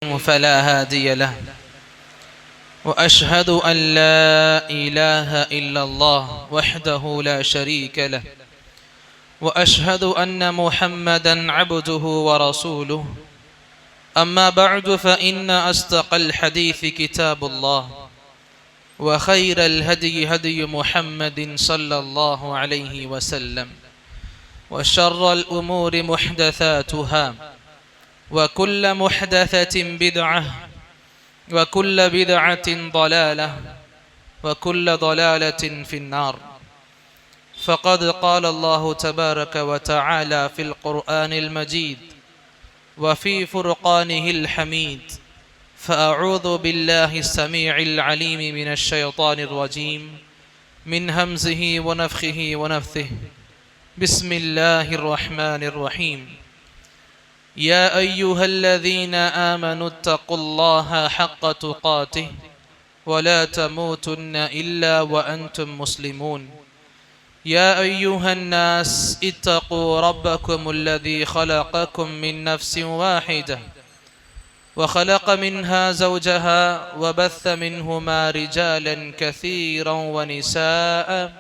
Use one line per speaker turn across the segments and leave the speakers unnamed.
فلا هادي له وأشهد أن لا إله إلا الله وحده لا شريك له وأشهد أن محمدا عبده ورسوله أما بعد فإن أصدق الحديث كتاب الله وخير الهدي هدي محمد صلى الله عليه وسلم وشر الأمور محدثاتها وكل محدثة بدعة وكل بدعة ضلالة وكل ضلالة في النار. فقد قال الله تبارك وتعالى في القرآن المجيد وفي فرقانه الحميد: فأعوذ بالله السميع العليم من الشيطان الرجيم من همزه ونفخه ونفثه. بسم الله الرحمن الرحيم. يا أيها الذين آمنوا اتقوا الله حق تقاته ولا تموتن إلا وأنتم مسلمون. يا أيها الناس اتقوا ربكم الذي خلقكم من نفس واحدة وخلق منها زوجها وبث منهما رجالا كثيرا ونساء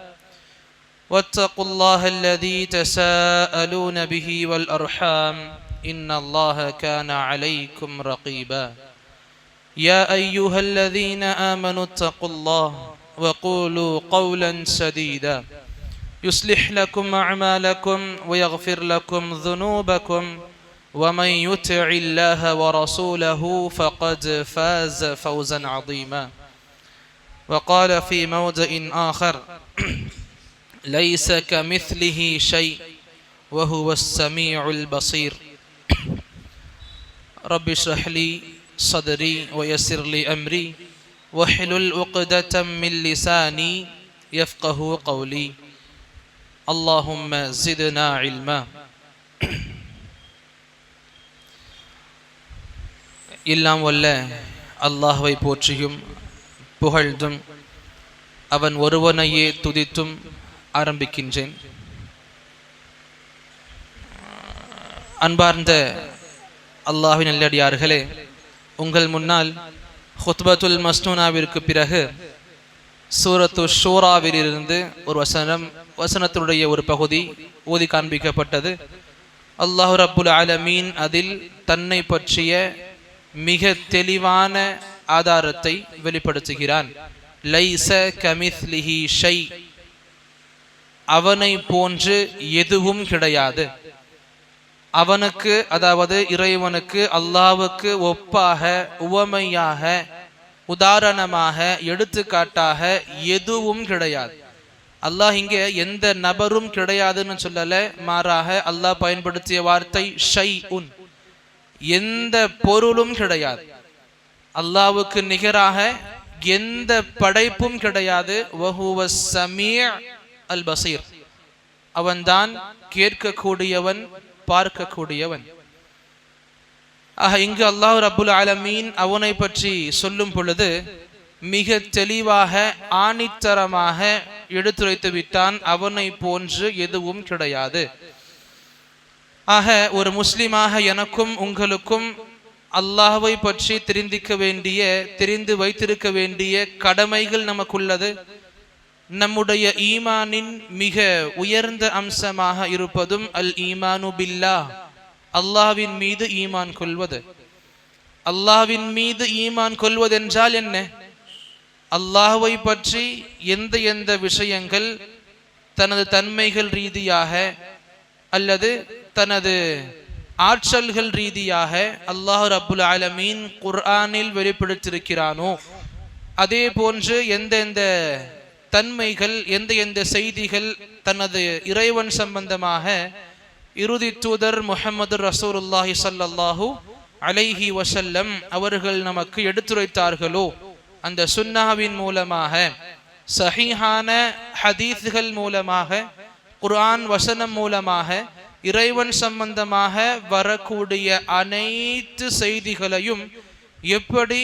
واتقوا الله الذي تساءلون به والأرحام إن الله كان عليكم رقيبا. يا أيها الذين آمنوا اتقوا الله وقولوا قولا سديدا يصلح لكم أعمالكم ويغفر لكم ذنوبكم ومن يطع الله ورسوله فقد فاز فوزا عظيما. وقال في موضع آخر: ليس كمثله شيء وهو السميع البصير. رب اشرح لي صدري ويسر لي أمري واحلل عقدة من لساني يفقه قولي. اللهم زدنا علما. எல்லாம் வல்ல அல்லாஹ்வை போற்றியும் புகழ்ந்தும் அவன் ஒருவனையே துதித்தும் ஆரம்பிக்கின்றேன். அன்பார்ந்த அல்லாஹ்வின் நல்லடியார்களே, உங்கள் முன்னால் ஹுத்பத்துல் மஸ்னூனாவிற்கு பிறகு சூரத்து ஷூராவிலிருந்து ஒரு வசனத்தினுடைய ஒரு பகுதி ஓதி காண்பிக்கப்பட்டது. அல்லாஹ் ரப்புல் ஆலமீன் அதில் தன்னை பற்றிய மிக தெளிவான ஆதாரத்தை வெளிப்படுத்துகிறான். லைஸ கமித்லிஹி ஷை, அவனை போன்று எதுவும் கிடையாது. அவனுக்கு, அதாவது இறைவனுக்கு, அல்லாஹ்வுக்கு ஒப்பாக, உவமையாக, உதாரணமாக, எடுத்துக்காட்டாக எதுவும் கிடையாது. அல்லாஹ் இங்கே எந்த நபரும் கிடையாதுன்னு சொல்லல, மாறாக அல்லாஹ் பயன்படுத்திய வார்த்தை ஷை உன், எந்த பொருளும் கிடையாது. அல்லாஹ்வுக்கு நிகராக எந்த படைப்பும் கிடையாது. வஹுவ ஸமீஅ் அல் பஸீர், அவன்தான் கேட்கக்கூடியவன், பார்க்கக்கூடியவன். இங்கு அல்லாஹ் ரப்புல் ஆலமீன் அவனை பற்றி சொல்லும் பொழுது மிக தெளிவாக ஆணித்தரமாக எடுத்துரைத்து விட்டான், அவனை போன்று எதுவும் கிடையாது. ஒரு முஸ்லிமாக எனக்கும் உங்களுக்கும் அல்லாஹ்வை பற்றி தெரிந்து வைத்திருக்க வேண்டிய கடமைகள் நமக்குள்ளது. நம்முடைய ஈமானின் மிக உயர்ந்த அம்சமாக இருப்பதும் அல் ஈமானு பில்லாஹ், அல்லாஹ்வின் மீது ஈமான் கொள்வது. அல்லாஹ்வின் மீது ஈமான் கொள்வதென்றால் என்ன? அல்லாஹ்வை பற்றி எந்த விஷயங்கள் தனது தன்மைகள் ரீதியாக அல்லது தனது ஆற்றல்கள் ரீதியாக அல்லாஹ் ரப்புல் ஆலமீன் குர்ஆனில் வெளிப்படுத்தியிருக்கிறானோ, அதே போன்று எந்தெந்த தன்மைகள், எந்த செய்திகள் தனது இறைவன் சம்பந்தமாக இறுதி தூதர் முஹம்மது ரசூலுல்லாஹி ஸல்லல்லாஹு அலைஹி வஸல்லம் அவர்கள் நமக்கு எடுத்துரைத்தார்களோ, அந்த சுன்னாவின் மூலமாக, சஹீஹான ஹதீஸ்கள் மூலமாக, குர்ஆன் வசனம் மூலமாக இறைவன் சம்பந்தமாக வரக்கூடிய அனைத்து செய்திகளையும் எப்படி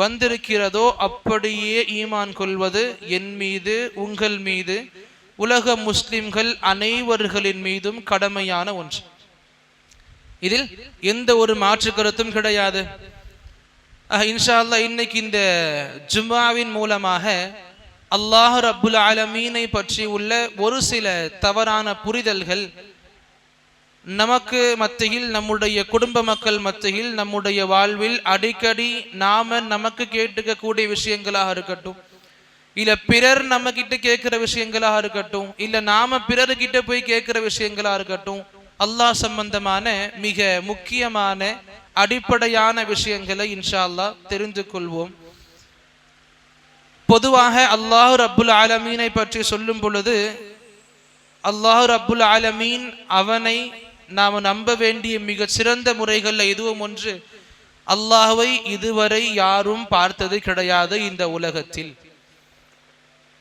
வந்திருக்கிறதோ அப்படியே ஈமான் கொள்வது என் மீது, உங்கள் மீது, உலக முஸ்லிம்கள் அனைவர்களின் மீதும் கடமையான ஒன்று. இதில் எந்த ஒரு மாற்று கருத்தும் கிடையாது. இன்ஷா அல்லாஹ் இன்னைக்கு இந்த ஜும்ஆவின் மூலமாக அல்லாஹ் ரப்புல் ஆலமீனை பற்றி உள்ள ஒரு சில தவறான புரிதல்கள் நமக்கு மத்தியில், நம்முடைய குடும்ப மக்கள் மத்தியில், நம்முடைய வாழ்வில் அடிக்கடி நமக்கு கேட்டுக்கக்கூடிய விஷயங்களாக இருக்கட்டும், இல்ல பிறர் நம்ம கிட்ட கேட்கிற விஷயங்களாக இருக்கட்டும், இல்ல நாம பிறர்கிட்ட போய் கேட்கிற விஷயங்களா இருக்கட்டும், அல்லாஹ் சம்பந்தமான மிக முக்கியமான அடிப்படையான விஷயங்களை இன்ஷா அல்லாஹ் தெரிந்து கொள்வோம். பொதுவாக அல்லாஹ் ரப்புல் ஆலமீனை பற்றி சொல்லும் பொழுது, அல்லாஹ் ரப்புல் ஆலமீன் அவனை நாம் நம்ப வேண்டிய மிக சிறந்த முறைகள்ல எதுவும் ஒன்று, அல்லாஹ்வை இதுவரை யாரும் பார்த்தது கிடையாது இந்த உலகத்தில்.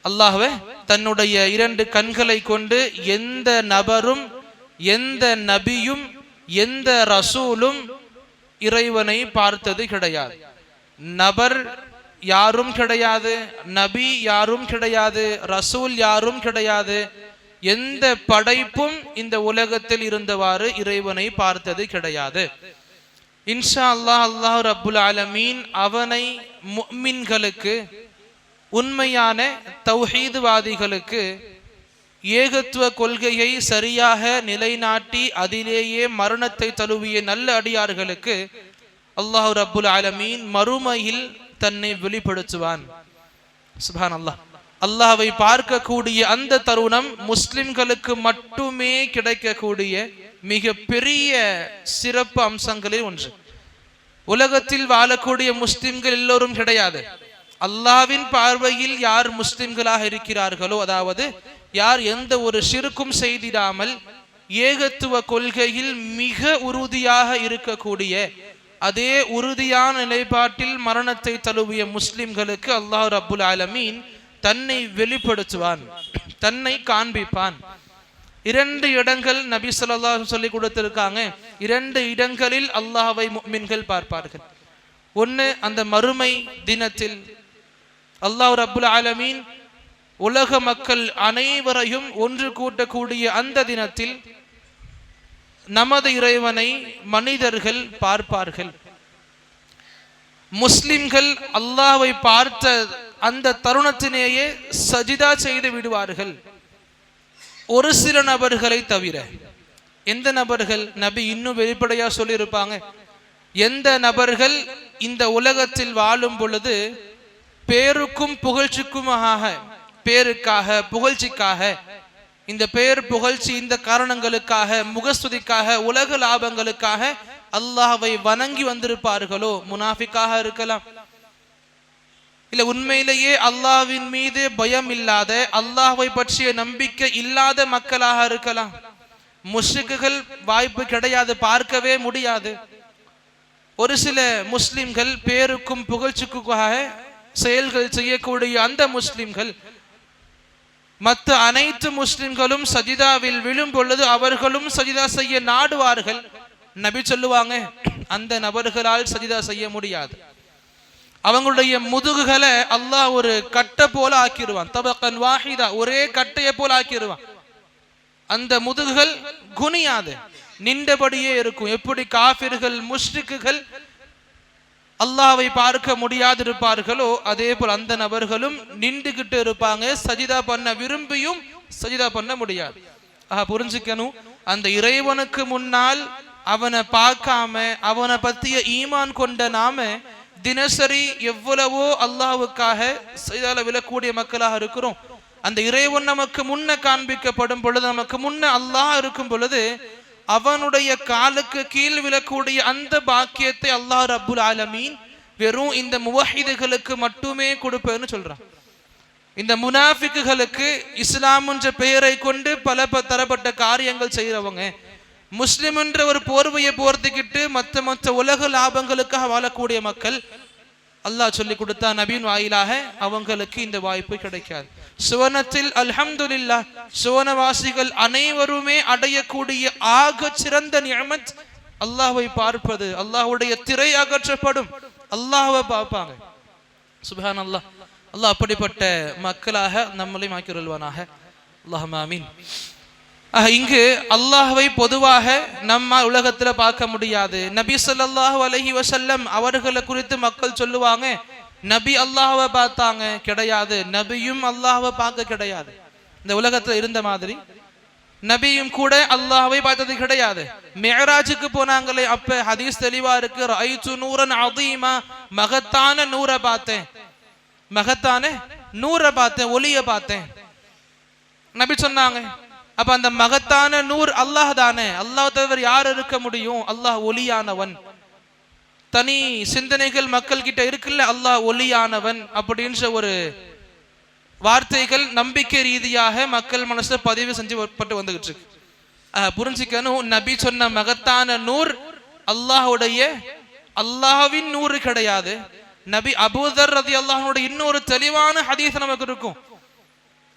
அல்லாஹ்வை தன்னுடைய 2 கண்களை கொண்டு எந்த நபரும், எந்த நபியும், எந்த ரசூலும் இறைவனை பார்த்தது கிடையாது. நபர் யாரும் கிடையாது, நபி யாரும் கிடையாது, ரசூல் யாரும் கிடையாது, எந்த படைப்பும் இந்த உலகத்தில் இருந்தவாறு இறைவனை பார்த்தது கிடையாது. இன்ஷா அல்லாஹ் அல்லாஹ் ரப்புல் ஆலமீன் அவனை முஃமின்களுக்கு, உண்மையான தௌஹீத்வாதிகளுக்கு ஏகத்துவ கொள்கையை சரியாக நிலைநாட்டி அதிலேயே மரணத்தை தழுவிய நல்ல அடியார்களுக்கு அல்லாஹ் ரப்புல் ஆலமீன் மறுமையில் தன்னை வெளிப்படுத்துவான். சுப்ஹானல்லாஹ். அல்லாஹ்வை பார்க்கக்கூடிய அந்த தருணம் முஸ்லிம்களுக்கு மட்டுமே கிடைக்கக்கூடிய மிக பெரிய சிறப்பு அம்சங்களில் ஒன்று. உலகத்தில் வாழக்கூடிய முஸ்லிம்கள் எல்லோரும் கிடையாது. அல்லாஹ்வின் பார்வையில் யார் முஸ்லிம்களாக இருக்கிறார்களோ, அதாவது யார் எந்த ஒரு ஷிர்க்கும் செய்திடாமல் ஏகத்துவ கொள்கையில் மிக உறுதியாக இருக்கக்கூடிய, அதே உறுதியான நிலைப்பாட்டில் மரணத்தை தழுவிய முஸ்லிம்களுக்கு அல்லாஹ் ரப்புல் ஆலமீன் தன்னை வெளிப்படுத்துவான், தன்னை காண்பிப்பான். 2 இடங்கள் நபி ஸல்லல்லாஹு அலைஹி வஸல்லம் சொல்லி கொடுத்திருக்காங்க. 2 இடங்களில் அல்லாஹ்வை முஃமின்கள் பார்ப்பார்கள். ஒன்று, அந்த மறுமை தினத்தில் அல்லாஹ் ரப்புல் ஆலமீன் உலக மக்கள் அனைவரையும் ஒன்று கூட்டக்கூடிய அந்த தினத்தில் நமது இறைவனை மனிதர்கள் பார்ப்பார்கள். முஸ்லிம்கள் அல்லாஹ்வை பார்த்த அந்த தருணத்திலேயே சஜிதா செய்து விடுவார்கள், ஒரு சில நபர்களை தவிர. எந்த நபர்கள்? நபி இன்னும் வெளிப்படையா சொல்லி இருப்பாங்க. எந்த நபர்கள் இந்த உலகத்தில் வாழும் பொழுது பேருக்கும் புகழ்ச்சிக்குமாக, பேருக்காக புகழ்ச்சிக்காக, இந்த பேர் புகழ்ச்சி இந்த காரணங்களுக்காக, முகஸ்துதிக்காக, உலக லாபங்களுக்காக அல்லாஹ்வை வணங்கி வந்திருப்பார்களோ, முனாஃபிக்காக இருக்கலாம், இல்ல உண்மையிலேயே அல்லாஹ்வின் மீது பயம் இல்லாத, அல்லாஹ்வை பற்றிய நம்பிக்கை இல்லாத மக்களாக இருக்கலாம். முஷ்ரிக்குகள் வாய்ப்பு கிடையாது, பார்க்கவே முடியாது. ஒரு சில முஸ்லிம்கள் பேருக்கும் புகழ்ச்சிக்குக்காக செயல்கள் செய்யக்கூடிய அந்த முஸ்லிம்கள், மற்ற அனைத்து முஸ்லிம்களும் சஜிதாவில் விழும் பொழுது அவர்களும் சஜிதா செய்ய நாடுவார்கள். நபி சொல்லுவாங்க, அந்த நபர்களால் சஜிதா செய்ய முடியாது. அவங்களுடைய முதுகுகளை அல்லாஹ் ஒரு கட்டை போல ஆக்கிடுவான். தபக்கன் வாஹிதா, ஒரே கட்டையை போல ஆக்கிடுவான். அந்த முதுகுகள் குனியாது, நின்றபடியே இருக்கும். எப்படி காஃபிர்கள் முஷ்ரிக்குகள் அல்லாஹ்வை பார்க்க முடியாது இருப்பார்களோ, அதே போல் அந்த நபர்களும் நின்றுகிட்டு இருப்பாங்க. சஜிதா பண்ண விரும்பியும் சஜிதா பண்ண முடியாது. புரிஞ்சுக்கணும், அந்த இறைவனுக்கு முன்னால் அவனை பார்க்காம அவனை பத்திய ஈமான் கொண்ட நாம தினசரி எவ்வளவோ அல்லாஹ்வுக்காக சஜிதால விழக்கூடிய மக்களாக இருக்கிறோம். அந்த இறைவன் நமக்கு முன்ன காண்பிக்கப்படும் பொழுது, நமக்கு முன்ன அல்லாஹ் இருக்கும் பொழுது, அவனுடைய காலுக்கு கீழ் விழக்கூடிய அந்த பாக்கியத்தை அல்லாஹ் ரப்புல் ஆலமீன் வெறும் இந்த முவஹிதுகளுக்கு மட்டுமே கொடுப்பேன்னு சொல்றான். இந்த முனாஃபிக்குகளுக்கு இஸ்லாம் என்ற பெயரை கொண்டு பல தரப்பட்ட காரியங்கள் செய்யறவங்க, முஸ்லிம் என்ற ஒரு போர்வையை போர்த்திக்கிட்டு மற்ற உலக லாபங்களுக்காக வாழக்கூடிய மக்கள், அல்லாஹ் சொல்லி கொடுத்தா நபியின் வாயிலாக அவங்களுக்கு இந்த வாய்ப்பு கிடைக்காது. சுவனத்தில் அல்ஹம்துலில்லாஹ் சுவனவாசிகள் அனைவருமே அடையக்கூடிய ஆக சிறந்த நிஅமத் அல்லாஹ்வை பார்ப்பது. அல்லாஹ்வுடைய திரை அகற்றப்படும், அல்லாஹ்வை பார்ப்பாங்க. சுப்ஹானல்லாஹ். அல்லாஹ் அப்படிப்பட்ட மக்களாக நம்மளையும் ஆக்கிருள்வானாக. அல்லாஹும்ம ஆமீன். இங்கு அல்லாஹ்வை பொதுவாக நம்ம உலகத்துல பார்க்க முடியாது. நபி ஸல்லல்லாஹு அலைஹி வஸல்லம் அவர்களை குறித்து மக்கள் சொல்லுவாங்க, நபி அல்லாஹ்வை பார்த்தாங்க, கிடையாது. நபியும் அல்லாஹ்வை பார்க்க கிடையாது. இந்த உலகத்துல இருந்த மாதிரி நபியும் கூட அல்லாஹ்வை பார்த்தது கிடையாது. மிஅராஜுக்கு போனாங்களே, அப்ப ஹதீஸ் தெளிவா இருக்கு, ரஅய்து நூரன் அதீமா, மகத்தான நூரை பார்த்தேன், மகத்தான நூரை பார்த்தேன், ஒளியை பார்த்தேன் நபி சொன்னாங்க. அப்ப அந்த மகத்தான நூர் அல்லாஹ் தானே, அல்லாஹ் தவிர யார் இருக்க முடியும்? அல்லாஹ் ஒளியானவன். தனி சிந்தனைகள் மக்கள் கிட்ட இருக்குல்ல, அல்லாஹ் ஒளியானவன் அப்படின்ற ஒரு வார்த்தைகள் நம்பிக்கை ரீதியாக மக்கள் மனசுல பதிவு செஞ்சு வந்துகிட்டு இருக்கு. புரிஞ்சுக்கணும், நபி சொன்ன மகத்தான நூர் அல்லாஹுடைய அல்லாஹ்வின் நூறு கிடையாது. நபி அபூதர் ரலியல்லாஹு இன்னொரு தெளிவான ஹதீஸ் நமக்கு இருக்கும்.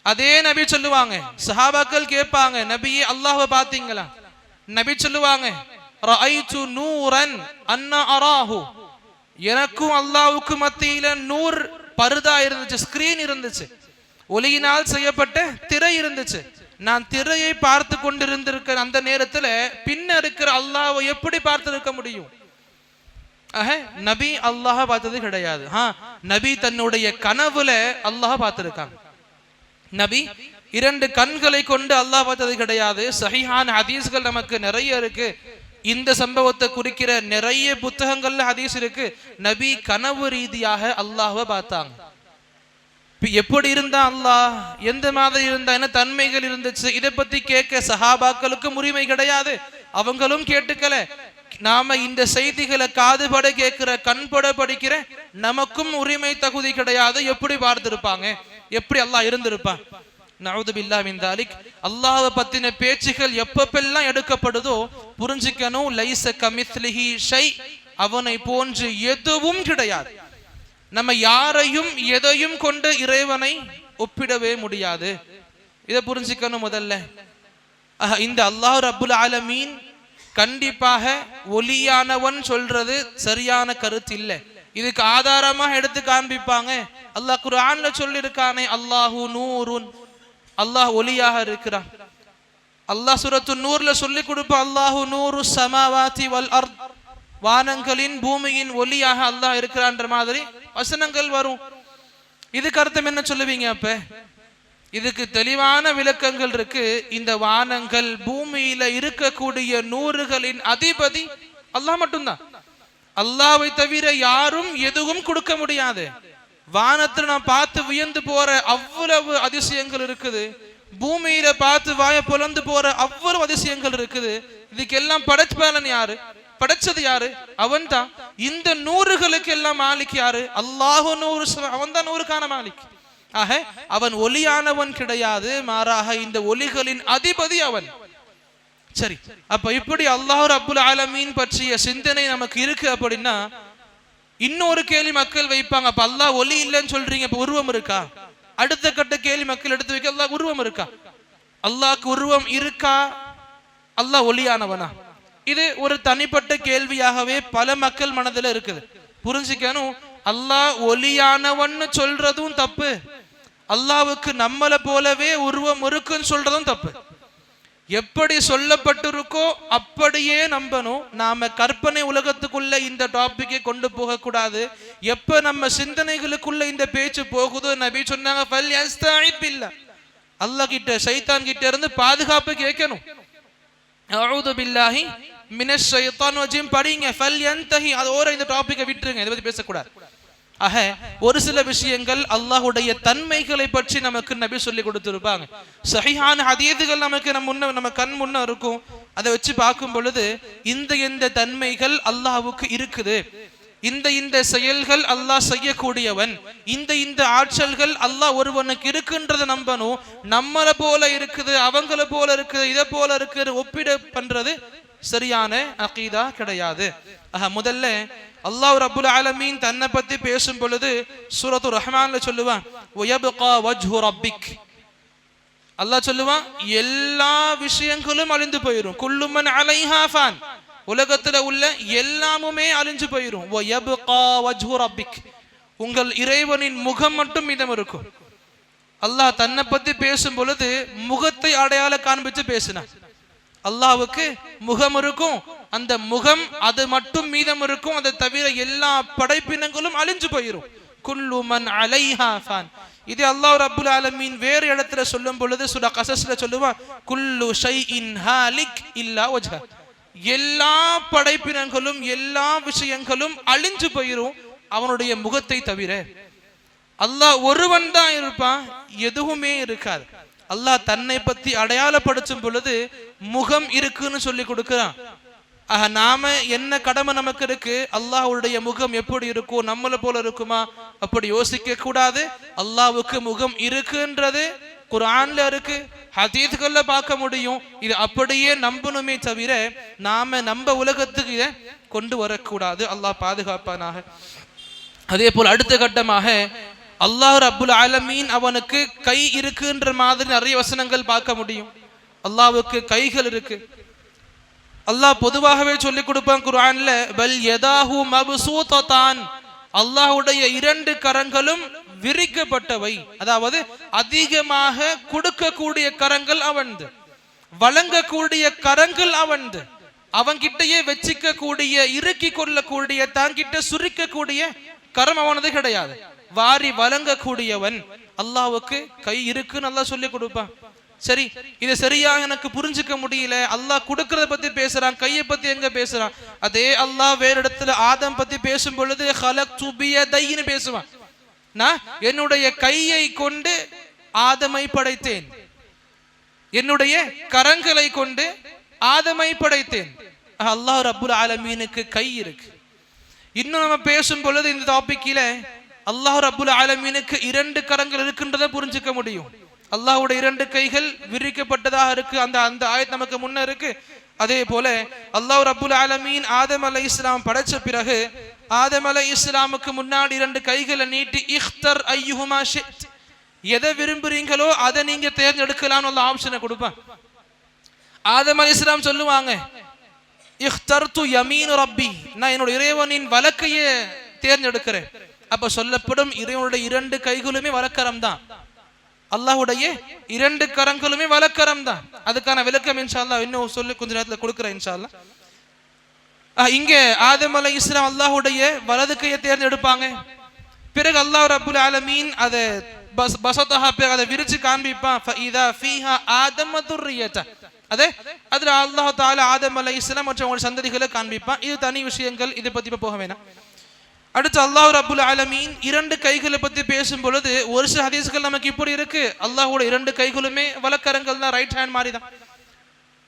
அதே நபி சொல்லுவாங்க, சஹாபாக்கள் கேட்பாங்க, நபியே அல்லாஹ்வை பார்த்தீங்களா? நபி சொல்லுவாங்க, ரஅய்து நூரன் அன்ன அராஹு, எனக்கும் அல்லாஹ்வுக்கு மத்தியில நூர் பர்தா இருந்துச்சு, ஸ்கிரீன் இருந்துச்சு, ஒளியினால் செய்யப்பட்ட திரை இருந்துச்சு. நான் திரையை பார்த்து கொண்டிருந்திருக்கிற அந்த நேரத்துல பின்ன இருக்கிற அல்லாஹ்வை எப்படி பார்த்திருக்க முடியும்? நபி அல்லாஹ் பார்த்தது கிடையாது. நபி தன்னுடைய கனவுல அல்லாஹ் பார்த்திருக்காங்க. நபி 2 கண்களை கொண்டு அல்லாஹ் பார்த்தது கிடையாது. சஹீஹான ஹதீஸ்கள் நமக்கு நிறைய இருக்கு. இந்த சம்பவத்தை குறிக்கிற நிறைய புத்தகங்கள்ல ஹதீஸ் இருக்கு. நபி கனவு ரீதியாக அல்லாஹ்வை பார்த்தாங்க. எப்படி இருந்தா அல்லாஹ், எந்த மாதிரி இருந்தா, என்ன தன்மைகள் இருந்துச்சு, இதை பத்தி கேட்க சஹாபாக்களுக்கும் உரிமை கிடையாது, அவங்களும் கேட்டுக்கல. நாம இந்த செய்திகளை காதுபட கேட்கிற, கண்பட படிக்கிற நமக்கும் உரிமை தகுதி கிடையாது. எப்படி பார்த்திருப்பாங்க, எப்படி அல்லாஹ் இருந்திருப்பான்? நஊது பில்லாஹ் மின் தாலிக். அல்லாஹ்வை பத்தின பேச்சுகள் எப்பப்பெல்லாம் எடுக்கப்படுதோ புரிஞ்சுக்கணும், லைஸ கமித்லிஹி ஷை, அவனை போன்று எதுவும் கிடையாது. நம்ம யாரையும் எதையும் கொண்டு இறைவனை ஒப்பிடவே முடியாது. இதை புரிஞ்சுக்கணும் முதல்ல. இந்த அல்லாஹ் ரப்புல் ஆலமீன் கண்டிப்பாக ஒளியானவன் சொல்றது சரியான கருத்து இல்லை. இதுக்கு ஆதாரமாக எடுத்து காண்பிப்பாங்க. அல்லாஹ் குர்ஆன்ல சொல்லியிருக்கானே, அல்லாஹு நூருன், அல்லாஹ் ஒளியாக இருக்கிறான். அல்லாஹ் சூரத்து நூர்ல சொல்லி கொடுப்பான், அல்லாஹு நூரு ஸமாவாதி வல் அர்த், வானங்களின் பூமியின் ஒளியாக அல்லாஹ் இருக்கிறான்ற மாதிரி வசனங்கள் வரும். இதுக்கு அர்த்தம் என்ன சொல்லுவீங்க? அப்ப இதுக்கு தெளிவான விளக்கங்கள் இருக்கு. இந்த வானங்கள் பூமியில இருக்கக்கூடிய நூறுகளின் அதிபதி அல்லாஹ் மட்டும்தான். அல்லாஹ்வை தவிர யாரும் எதுவும் கொடுக்க முடியாது. வானத்துல நான் பார்த்து வியந்து போற அவ்வளவு அதிசயங்கள் இருக்குது, பூமியில பார்த்து வாய புலந்து போற அவ்வளவு அதிசயங்கள் இருக்குது. இதுக்கெல்லாம் படைப்பாளன் யாரு? படைச்சது யாரு? அவன் தான். இந்த நூறுகளுக்கு எல்லாம் மாலிக் யாரு? அல்லாஹு நூறு, அவன் தான் நூறுக்கான மாலிக். ஆக அவன் ஒளியானவன் கிடையாது, மாறாக இந்த ஒளிகளின் அதிபதி அவன். சரி, அப்ப இப்படி அல்லாஹ் ரப்புல் ஆலமீன் பற்றிய சிந்தனை நமக்கு இருக்கு அப்படின்னா, இன்னொரு கேள்வி மக்கள் வைப்பாங்க, அப்ப அல்லாஹ் ஒளி இல்லைன்னு சொல்றீங்க, இப்ப உருவம் இருக்கா? அடுத்த கட்ட கேள்வி மக்கள் எடுத்து வைக்க, அல்லாஹ் உருவம் இருக்கா? அல்லாஹ்க்கு உருவம் இருக்கா? அல்லாஹ் ஒளியானவனா? இது ஒரு தனிப்பட்ட கேள்வியாகவே பல மக்கள் மனதில் இருக்குது. புரிஞ்சுக்கணும், அல்லாஹ் ஒளியானவன் சொல்றதும் தப்பு, அல்லாஹ்வுக்கு நம்மளை போலவே உருவம் இருக்குன்னு சொல்றதும் தப்பு. எப்படி சொல்லப்பட்டிருக்கோ அப்படியே நம்பணும். நாம கற்பனை உலகத்துக்குள்ள இந்த டாபிக்கை கொண்டு போக கூடாது. எப்ப நம்ம சிந்தனைகளுக்குள்ள இந்த பேச்சு போகுதோ, நபி சொன்னாங்க, அல்லாஹ் கிட்ட, ஷைத்தான் கிட்ட இருந்து பாதுகாப்பு கேட்கணும். அஊது பில்லாஹி மினஷ் ஷைத்தானிர் ரஜீம் படிங்க, ஃபல்யன்தஹி, அதோட இந்த டாபிக்கை விட்டுருங்க, இதை பத்தி பேசக்கூடாது. ஆக ஒரு சில விஷயங்கள் அல்லாஹ்வுடைய தன்மைகளை பற்றி நமக்கு நபி சொல்லி கொடுத்திருப்பாங்க. சஹீஹான ஹதீதுகள் நமக்கு நம்ம கண் முன்ன இருக்கும். அதை வச்சு பார்க்கும் பொழுது இந்த தன்மைகள் அல்லாஹ்வுக்கு இருக்குது, இந்த செயல்கள் அல்லாஹ் செய்யக்கூடியவன், இந்த ஆற்றல்கள் அல்லாஹ் ஒருவனுக்கு இருக்குன்றதை நம்பணும். நம்மளை போல இருக்குது, அவங்கள போல இருக்குது, இதை போல இருக்குது ஒப்பிட பண்றது சரியான அகீதா கிடையாது. முதல்ல அல்லாஹ் ரப்புல் ஆலமீன் தன்னை பத்தி பேசும் பொழுது சூரத்து ரஹ்மான்ல சொல்லுவான், வயப்கா வஜ்ஹு ரப்பிக், அல்லாஹ் சொல்லுவான் எல்லா விஷயங்களும் அழிந்து போயிடும். குல்லு மன் அலைஹா ஃபான், உலகத்துல உள்ள எல்லாமுமே அழிஞ்சு போயிடும். வயப்கா வஜ்ஹு ரப்பிக், உங்கள் இறைவனின் முகம் மட்டும் மீதம் இருக்கும். அல்லாஹ் தன்னை பத்தி பேசும் பொழுது முகத்தை அடையாள காண்பிச்சு பேசினான். அல்லாஹ்வுக்கு முகம் இருக்கும், அந்த முகம் அது மட்டும் மீதம் இருக்கும், அதை தவிர எல்லா படைப்பினங்களும் அழிஞ்சு போயிரும். குல்லு மன் அலைஹா ஃபான். இது அல்லாஹ் ரப்புல் ஆலமீன் வேறு இடத்துல சொல்லும் பொழுது சூரா கஸஸ்ல சொல்லுவான், குல்லு ஷைஇன் ஹாலிக் இல்லா வஜ்ஹ. எல்லா படைப்பினங்களும் எல்லா விஷயங்களும் அழிஞ்சு போயிரும் அவனுடைய முகத்தை தவிர. அல்லாஹ் ஒருவன் தான் இருப்பான், எதுவுமே இருக்காது. அல்லாஹ் தன்னை பத்தி அடையாளப்படுத்தும் பொழுது முகம் இருக்குன்னு சொல்லி கொடுக்கிறான். ஆக நாம என்ன கடமை நமக்கு இருக்கு? அல்லாஹ்வுடைய முகம் எப்படி இருக்கும், நம்மள போல இருக்குமா? அப்படி யோசிக்க கூடாது. அல்லாஹ்வுக்கு முகம் இருக்குன்றது குர்ஆன்ல இருக்கு, ஹதீஸ்கள்ல பார்க்க முடியும். இது அப்படியே நம்பணுமே தவிர நாம நம்ம உலகத்துக்கு இதை கொண்டு வரக்கூடாது. அல்லாஹ் பாதுகாப்பானாக. அதே போல் அடுத்த கட்டமாக அல்லாஹ் ரப்புல் ஆலமீன் அவனுக்கு கை இருக்குன்ற மாதிரி நிறைய வசனங்கள் பார்க்க முடியும். அல்லாஹ்வுக்கு கைகள் இருக்கு. அல்லாஹ் பொதுவாகவே சொல்லி கொடுப்பான் குர்ஆன்ல, பல் யதாஹு மப்சூததான். அல்லாஹ்வுடைய இரண்டு கரங்களும் விரிக்கப்பட்டவை. அதாவது அதிகமாக கொடுக்கக்கூடிய கரங்கள் அவன்து, வழங்கக்கூடிய கரங்கள் அவன்து. அவன்கிட்டயே வச்சிக்க கூடிய, இறுக்கி கொள்ளக்கூடிய, தாங்கிட்ட சுருக்கக்கூடிய கரம் அவனது கிடையாது. வாரி வழங்கக்கூடியவன். அல்லாஹ்வுக்கு கை இருக்குன்னு அல்லாஹ் சொல்லி கொடுப்பான். சரி, இதை சரியா எனக்கு புரிஞ்சுக்க முடியல. அல்லாஹ் கொடுக்கறத பத்தி பேசுறான், கையை பத்தி எங்க பேசுறான்? அதே அல்லாஹ் வேற இடத்துல ஆதம் பத்தி பேசும் பொழுது ஹலக்து பியதைன்னு பேசுவான். நான் என்னுடைய கையை கொண்டு ஆதமை படைத்தேன், என்னுடைய கரங்களை கொண்டு ஆதமை படைத்தேன். அல்லாஹ் ரப்புல் ஆலமீனுக்கு கை இருக்கு. இன்னும் நம்ம பேசும் பொழுது இந்த டாபிக்ல அல்லாஹ் ரப்புல் ஆலமீனுக்கு இரண்டு கரங்கள் இருக்கின்றதை புரிஞ்சுக்க முடியும். அல்லாஹ்வுடைய இரண்டு கைகள் விரிக்கப்பட்டதாக இருக்கு. அந்த ஆயத் நமக்கு முன்ன இருக்கு. அதே போல அல்லாஹ் ரப்புல் ஆலமீன் ஆதம் அலைஹிஸ்ஸலாம் படைச்ச பிறகு ஆதம் அலைஹிஸ்ஸலாமுக்கு முன்னாடி இரண்டு கைகளை நீட்டி இக்தர் அய்யுஹுமா ஷித், எதை விரும்புறீங்களோ அதை நீங்க தேர்ந்தெடுக்கலாம்னு அந்த ஆப்ஷனை கொடுப்பான். ஆதம் அலைஹிஸ்ஸலாம் சொல்லுவாங்க, இக்தர்து யமீன் ரப்பி, நான் என்னோட இறைவனின் வலக்கையை தேர்ந்தெடுக்கிறேன். அப்ப சொல்லப்படும் இறைவனுடைய இரண்டு கைகளுமே வலக்கரம் தான். அல்லாஹ்வுடைய இரண்டு கரங்களுமே வலக்கரம் தான். அதுக்கான விளக்கம் இன்ஷா அல்லாஹ் இன்னும் சொல்லி கொஞ்ச நேரத்துல கொடுக்கிறேன் இன்ஷா அல்லாஹ். இங்க ஆதம் அலைஹிஸ்ஸலாம் அல்லாஹ்வுடைய வலது கையை தேர்ந்தெடுப்பாங்க. பிறகு அல்லாஹ் ரப்புல் ஆலமீன் அதை பஸதஹா, பிறகு அதை விரிச்சு காண்பிப்பான். ஃபஇதா ஃபீஹா ஆதம் துர்ரியத, அதுல அல்லாஹ் தஆலா ஆதம் அலைஹிஸ்ஸலாம் மற்றும் அவங்களுடைய சந்ததிகளை காண்பிப்பான். இது தனி விஷயங்கள், இதை பத்தி போக வேணாம். அடுத்து அல்லாஹ் ரப்புல் ஆலமீன் இரண்டு கைகளை பத்தி பேசும் பொழுது ஒரு சில ஹதீஸ்கள் நமக்கு இப்படி இருக்கு, அல்லாஹ்வோட இரண்டு கைகளுமே வலக்கரங்கள் தான், ரைட் ஹேண்ட் மாதிரி தான்.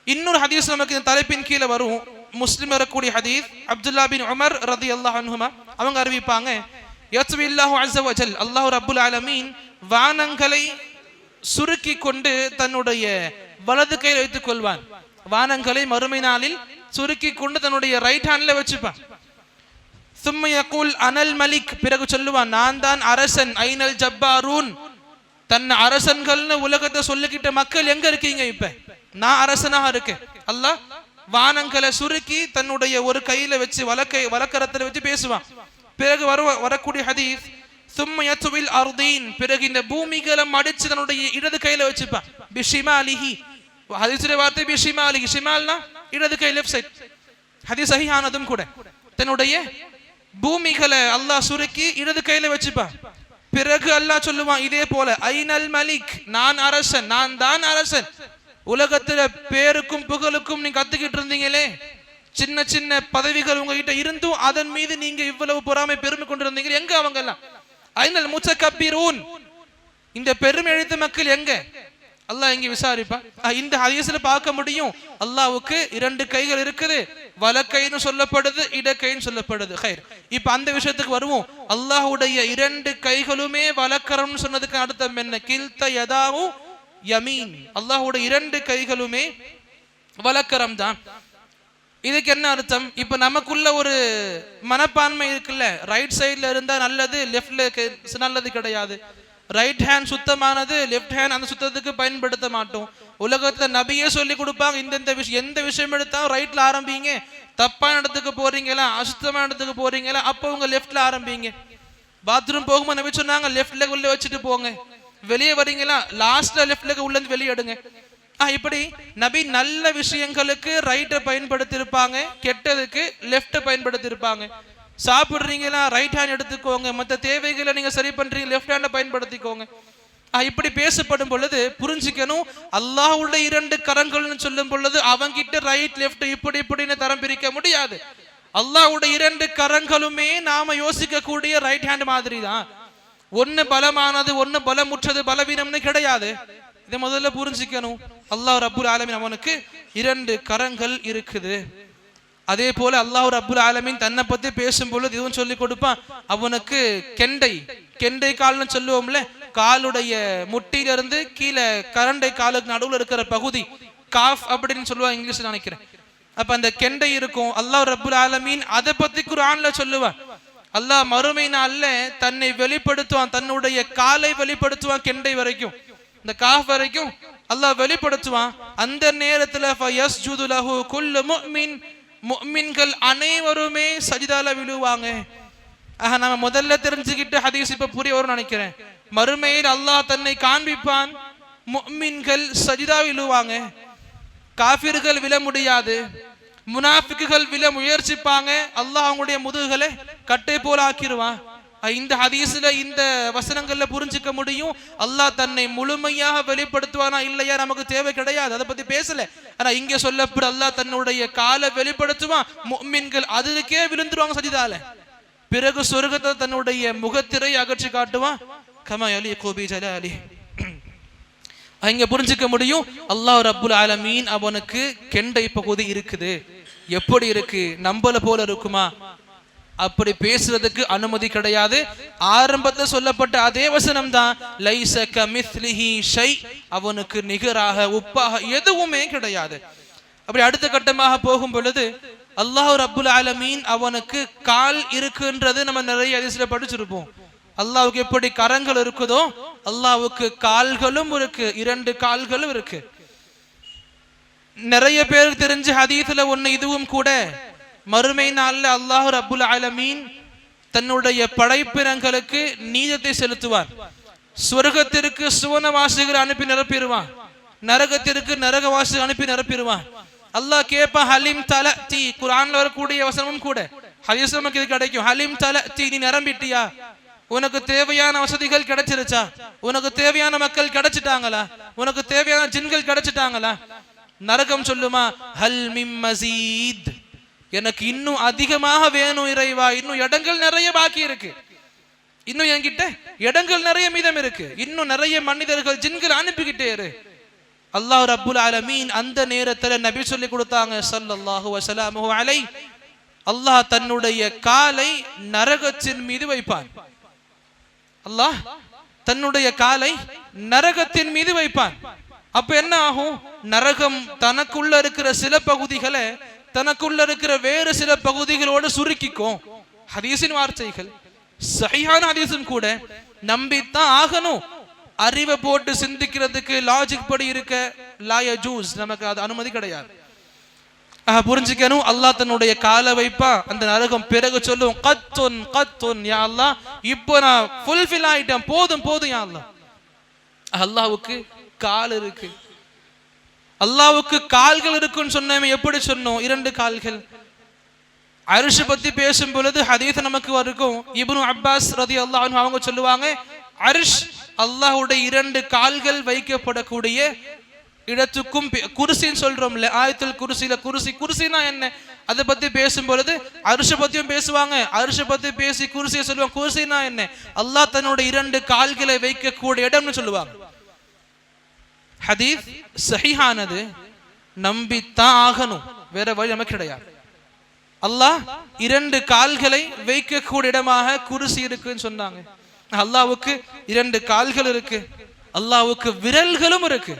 இன்னொரு ஹதீஸ் நமக்கு இந்த தலைப்பின் கீழே வரும், முஸ்லிம் வரக்கூடிய ஹதீஸ். அப்துல்லா பின் உமர் ரலியல்லாஹு அன்ஹுமா அவங்க அறிவிப்பாங்க, யத்வில்லாஹு அஸ்ஸ வஜல், அல்லாஹ் ரப்புல் ஆலமீன் வானங்களை சுருக்கி கொண்டு தன்னுடைய வலது கையில் வைத்துக் கொள்வான். வானங்களை மறுமை நாளில் சுருக்கி கொண்டு தன்னுடைய ரைட் ஹேண்ட்ல வச்சுப்பான். சும்ம யகூல் அனல் மலிக், பிறகு சொல்லுவான், நான் தான் அரசன். ஐனல் ஜப்பாரூன், தன் அரசன்கள்னு உலகத்தை சொல்லிக்கிட்ட மக்கள் எங்க இருக்கீங்க? இப்ப நான் அரசனாக இருக்கேன். அல்லாஹ் வானங்களை சுருக்கி தன்னுடைய ஒரு கையில வச்சு வலக்கரத்துல வச்சு பேசுவான். பிறகு வரக்கூடிய ஹதீஸ், சும்ம யத்வில் அர்தீன், பிறகு இந்த பூமிகளை மடிச்சு தன்னுடைய இடது கையில வச்சுப்பான். பிஷிமாலிஹி, ஹதீஸுடைய வார்த்தை பிஷிமாலிஹி, ஷிமால்னா இடது கை, லெஃப்ட் சைட். ஹதீஸ் சஹீஹானதும் கூட. தன்னுடைய பூமிகளை அல்லாஹ் சுருக்கி இடது கையில வச்சுப்பா. பிறகு அல்லாஹ் சொல்லுவான், இதே போல ஐனல் மலிக், நான் அரசன், நான் தான் அரசன். உலகத்துல பேருக்கும் புகழுக்கும் நீங்க கத்துக்கிட்டு இருந்தீங்களே, சின்ன சின்ன பதவிகள் உங்ககிட்ட இருந்தும் அதன் மீது நீங்க இவ்வளவு பொறாமை பெருமை கொண்டு இருந்தீங்க, எங்க அவங்க எல்லாம்? ஐனல் முத்தகப்பிரூன், இந்த பெருமை எழுத்த மக்கள் எங்க? அல்லாஹ் எங்க விசாரிப்பா. இந்த ஹதீஸ்ல பார்க்க முடியும், அல்லாஹ்வுக்கு இரண்டு கைகள் இருக்குது, வலக்கைன்னு சொல்லப்படுது, இடக்கைன்னு சொல்லப்படுது. ஹைர், இப்ப அந்த விஷயத்துக்கு வருவோம். அல்லாஹ்வுடைய இரண்டு கைகளுமே வலக்கரம் சொன்னதுக்கு அர்த்தம் என்ன? கில்த யதாஹு யமீன், அல்லாஹ்வுடைய இரண்டு கைகளுமே வலக்கரம் தான். இதுக்கு என்ன அர்த்தம்? இப்ப நமக்குள்ள ஒரு மனப்பான்மை இருக்குல்ல, ரைட் சைட்ல இருந்தா நல்லது, லெஃப்ட்ல நல்லது கிடையாது. ரைட் ஹேண்ட் சுத்தமானது, லெஃப்ட் ஹேண்ட் அந்த சுத்தத்துக்கு பயன்படுத்த மாட்டோம். உலகத்துல நபியே சொல்லி கொடுப்பாங்க, இந்த விஷயம் எந்த விஷயம் எடுத்தாலும் ரைட்ல ஆரம்பிங்க, தப்பான இடத்துக்கு போறீங்களா, அசுத்தமான இடத்துக்கு போறீங்களா, அப்போ உங்க லெஃப்ட்ல ஆரம்பிங்க. பாத்ரூம் போகும்போது நபி சொன்னாங்க, லெஃப்ட்ல உள்ள வச்சுட்டு போங்க. வெளியே வரீங்களா, லாஸ்ட்ல லெஃப்ட்ல உள்ள இருந்து வெளியே எடுங்க. இப்படி நபி நல்ல விஷயங்களுக்கு ரைட்டை பயன்படுத்தி இருப்பாங்க, கெட்டதுக்கு லெஃப்ட் பயன்படுத்தி இருப்பாங்க. சாப்பிடுறீங்களா, ரைட் ஹேண்ட் எடுத்துக்கோங்க, மற்ற தேவைகளை நீங்க சரி பண்றீங்க, லெஃப்ட் ஹேண்டை பயன்படுத்திக்கோங்க. இப்படி பேசப்படும் பொழுது புரிஞ்சுக்கணும், அல்லாஹ்வுடைய இரண்டு கரங்கள்னு சொல்லும் பொழுது அவங்கிட்ட ரைட் லெஃப்ட் இப்படி இப்படின்னு தரம் பிரிக்க முடியாது. அல்லாஹ்வுடைய இரண்டு கரங்களுமே நாம யோசிக்க கூடிய ரைட் ஹேண்ட் மாதிரி தான். ஒன்னு பலமானது, ஒன்னு பலமுற்றது, பலவீனம்னு கிடையாது. இதை முதல்ல புரிஞ்சுக்கணும். அல்லாஹ் ரப்புல் ஆலமீன் அவனுக்கு இரண்டு கரங்கள் இருக்குது. அதே போல அல்லாஹ் ரப்புல் ஆலமீன் தன்னை பத்தி பேசும் பொழுது இதுவும் சொல்லி கொடுப்பான். அவனுக்கு கெண்டை கால்னு சொல்லுவோம்ல, காலுடைய முட்டிலிருந்து கீழே கரண்டை காலுக்கு நடுவில் இருக்கிற பகுதி காஃப் அப்படின்னு சொல்லுவாங்க இங்கிலீஷ்ல நினைக்கிறேன். அப்ப அந்த கெண்டை இருக்கும். அல்லாஹ் ரப்புல் ஆலமீன் அதை பத்தி குர்ஆன்ல சொல்லுவான். அல்லாஹ் மறுமை நாள்ல தன்னை வெளிப்படுத்துவான், தன்னுடைய காலை வெளிப்படுத்துவான், கெண்டை வரைக்கும், இந்த காஃப் வரைக்கும் அல்லாஹ் வெளிப்படுத்துவான். அந்த நேரத்துல ஃபயஸ்ஜுது லஹு குல்லு முஃமின், முஃமின்கள் அனைவருமே சஜிதால விழுவாங்க. நம்ம முதல்ல தெரிஞ்சுக்கிட்டு ஹதீஸ் இப்ப புரிய வரும்னு நினைக்கிறேன். மறுமையில் அல்லாஹ் தன்னை காண்பிப்பான், முஃமின்கள் சஜிதா விழுவாங்க. காஃபிர்கள் விழ முடியாது, முனாஃபிக்குகள் விழ முயற்சிப்பாங்க, அல்லாஹ் அவங்களுடைய முதுகுகளை கட்டை போல ஆக்கிடுவான். இந்த ஹதீஸ்ல இந்த வசனங்கள்ல புரிஞ்சுக்க முடியும், அல்லாஹ் தன்னை முழுமையாக வெளிப்படுத்துவானா இல்லையா நமக்கு தேவை கிடையாது, அதை பத்தி பேசல. ஆனா இங்க சொல்லப்படும் அல்லாஹ் தன்னுடைய காலை வெளிப்படுத்துவான், முஃமின்கள் அதுக்கே விழுந்துருவாங்க சஜிதால. பிறகு சொர்க்கத்தை தன்னுடைய முகத்திரை அகற்றி காட்டுவான். கமா யலீகு பி ஜலாலி. இங்க புரிஞ்சுக்க முடியும், அல்லாஹ் ரப்புல் ஆலமீன் அவனுக்கு கெண்டை பகுதி இருக்குது. எப்படி இருக்கு, நம்மள போல இருக்குமா? அப்படி பேசுறதுக்கு அனுமதி கிடையாது. ஆரம்பத்தில் சொல்லப்பட்ட அதே வசனம் தான், லைஸ கமிஸ்லிஹி ஷை, அவனுக்கு நிகராக ஒப்பாக எதுவுமே கிடையாது. அப்படி அடுத்த கட்டமாக போகும் பொழுது அல்லாஹ் ரப்புல் ஆலமீன் அவனுக்கு கால் இருக்குன்றது நம்ம நிறைய ஹதீஸ்ல படிச்சிருப்போம். அல்லாஹ்வுக்கு எப்படி கரங்கள் இருக்குதோ அல்லாஹ்வுக்கு கால்களும் இருக்கு, இரண்டு கால்களும் இருக்கு. நிறைய பேருக்கு தெரிஞ்ச ஹதீஸ்ல ஒண்ணு இதுவும் கூட. மறுமை நாள்ல அல்லாஹ் ரப்புல் ஆலமீன் தன்னுடைய படைப்பினங்களுக்கு நீதத்தை செலுத்துவார். சொர்க்கத்திற்கு சுவனவாசிகள் அனுப்பி நிரப்பிடுவான், நரகத்திற்கு நரகவாசிகள் அனுப்பி நிரப்பிடுவான். அல்லாஹ் கேட்பா, ஹலிம் தலதி, குர்ஆன்ல வரக்கூடிய வசனமும் கூட, ஹதீஸ் நமக்கு இது கிடைக்கும். ஹலிம் தலதி, நீ நிரம்பிட்டியா? உனக்கு தேவையான வசதிகள் கிடைச்சிருச்சா? உனக்கு தேவையான மக்கள் கிடைச்சிட்டாங்களா? உனக்கு தேவையான ஜின்கள் கிடைச்சிட்டாங்களா? நரகம் சொல்லுமா, ஹல் மிம் மஸீத், எனக்கு இன்னும் அதிகமாக வேணும் இறைவா, இன்னும் இடங்கள் நிறைய பாக்கி இருக்கு, இன்னும் என்கிட்ட இடங்கள் நிறைய மீதம் இருக்கு, இன்னும் நிறைய மனிதர்கள் ஜின்கள் அனுப்பிக்கிட்டே இரு. அல்லாஹ் ரப்புல் ஆலமீன் அந்த நேரத்துல நபி சொல்லி கொடுத்தாங்க ஸல்லல்லாஹு வஸல்லமு அலைஹி, அல்லாஹ் தன்னுடைய காலை நரகத்தின் மீது வைப்பான். அல்லாஹ் தன்னுடைய காலை நரகத்தின் மீது வைப்பான். அப்ப என்ன ஆகும்? நரகம் தனக்குள்ள இருக்கிற சில பகுதிகளை தனக்குள்ள இருக்கிற வேறு சில பகுதிகளோடு சுருக்கிக்கும். ஹதீஸின் வார்த்தைகள், சஹீஹான ஹதீஸும் கூட. நம்பித்தான் ஆகணும். அறிவை போட்டு சிந்திக்கிறதுக்கு லாஜிக் படி இருக்க லா யஜூஸ், நமக்கு அது அனுமதி கிடையாது. புரிஞ்சுக்கணும், அல்லாஹ் தன்னுடைய காலை வைப்பா, அந்த நரகம் பிறகு சொல்லும், கத்துன் கத்துன் யா அல்லாஹ், இப்போ நான் ஃபுல்ஃபில் ஆயிட்டேன், போதும் போதும் யா அல்லாஹ். அல்லாஹ்வுக்கு கால் இருக்கு. அல்லாஹ்வுக்கு கால்கள் இருக்குன்னு சொன்னோமே, எப்படி சொன்னோம்? இரண்டு கால்கள். அர்ஷ் பத்தி பேசும் பொழுது ஹதீஸ் நமக்கு இருக்கும். இப்னு அப்பாஸ் ரலியல்லாஹு அன்ஹு அவங்க சொல்லுவாங்க, அர்ஷ் அல்லாஹ்வுடைய இரண்டு கால்கள் வைக்கப்படக்கூடிய இடத்துக்கும், குர்சின்னு சொல்றோம்ல, ஆயத்துல் குர்சில குர்சினா என்ன, அதை பத்தி பேசும் பொழுது அர்ஷ பத்தியும் பேசுவாங்க. அர்ஷ பத்தி பேசி குர்சியை சொல்லுவாங்க. குர்சினா என்ன, அல்லாஹ் தன்னுடைய இரண்டு கால்களை வைக்கக்கூடிய இடம்னு சொல்லுவாங்க. ஹதீஸ் சஹீஹானது, நம்பித்தான் ஆகணும், வேற வழி நமக்கு கிடையாது. அல்லாஹ் இரண்டு கால்களை வைக்கக்கூடிய இடமாக குர்சி இருக்குன்னு சொன்னாங்க. அல்லாஹ்வுக்கு இரண்டு கால்கள் இருக்கு, அல்லாஹ்வுக்கு விரல்களும் இருக்கு.